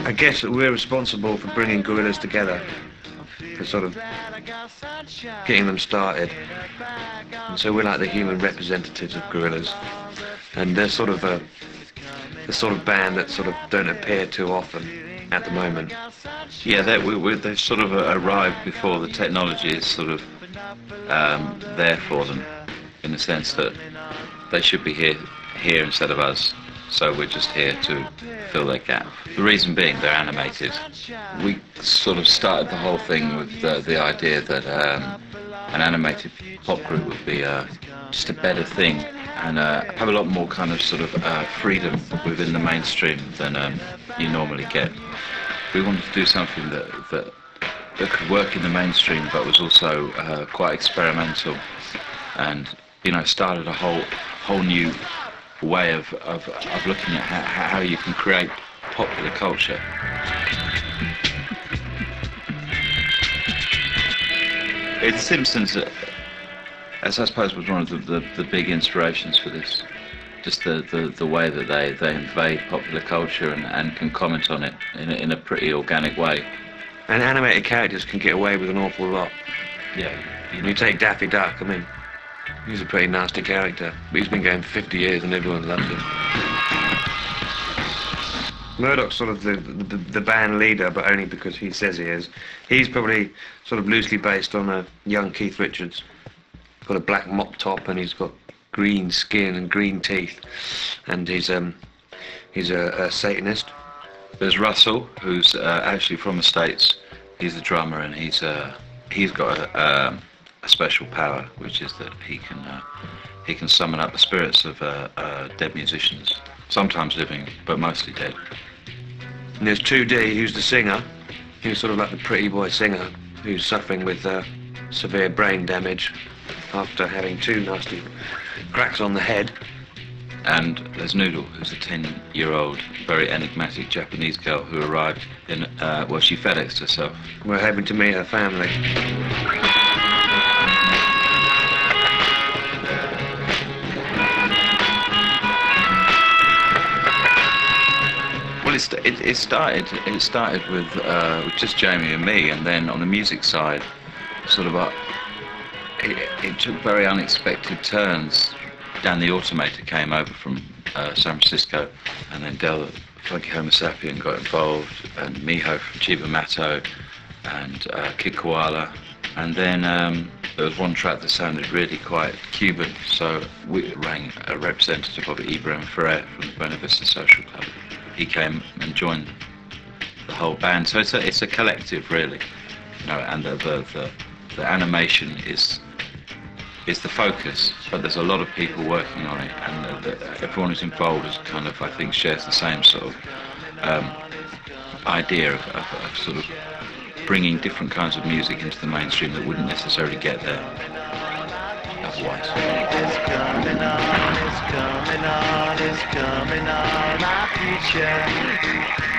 I guess that we're responsible for bringing Gorillaz together, for sort of getting them started. And so we're like the human representatives of Gorillaz, and they're sort of the sort of band that sort of don't appear too often at the moment. Yeah, they've sort of arrived before the technology is sort of there for them, in the sense that they should be here instead of us. So we're just here to fill that gap. The reason being, they're animated. We sort of started the whole thing with the idea that an animated pop group would be just a better thing and have a lot more kind of sort of freedom within the mainstream than you normally get. We wanted to do something that could work in the mainstream, but was also quite experimental, and started a whole new way of looking at how you can create popular culture. It's Simpsons, as I suppose, was one of the big inspirations for this. Just the way that they invade popular culture and can comment on it in a pretty organic way. And animated characters can get away with an awful lot. Yeah. You take Daffy Duck, I mean, he's a pretty nasty character, but he's been going for 50 years and everyone loves him. Murdoch's sort of the band leader, but only because he says he is. He's probably sort of loosely based on a young Keith Richards. Got a black mop top and he's got green skin and green teeth, and he's a Satanist. There's Russell, who's actually from the States. He's the drummer, and he's got a special power, which is that he can summon up the spirits of dead musicians, sometimes living, but mostly dead. And there's 2D, who's the singer. He's sort of like the pretty boy singer who's suffering with severe brain damage after having 2 nasty cracks on the head. And there's Noodle, who's a 10-year-old, very enigmatic Japanese girl who arrived in, well, she FedExed herself. We're hoping to meet her family. Well, it started with just Jamie and me, and then on the music side, sort of it took very unexpected turns. Dan the Automator came over from San Francisco, and then Del, Funky Homo Sapien, got involved, and Miho from Chiba Matto, and Kid Koala. And then there was one track that sounded really quite Cuban, so we rang a representative of Ibrahim Ferrer from the Buena Vista Social Club. He came and joined the whole band, so it's a collective, really, and the animation is the focus, but there's a lot of people working on it, and everyone who's involved is kind of, I think, shares the same sort of idea of sort of bringing different kinds of music into the mainstream that wouldn't necessarily get there otherwise. It's coming on, it's coming on, it's coming on, my future.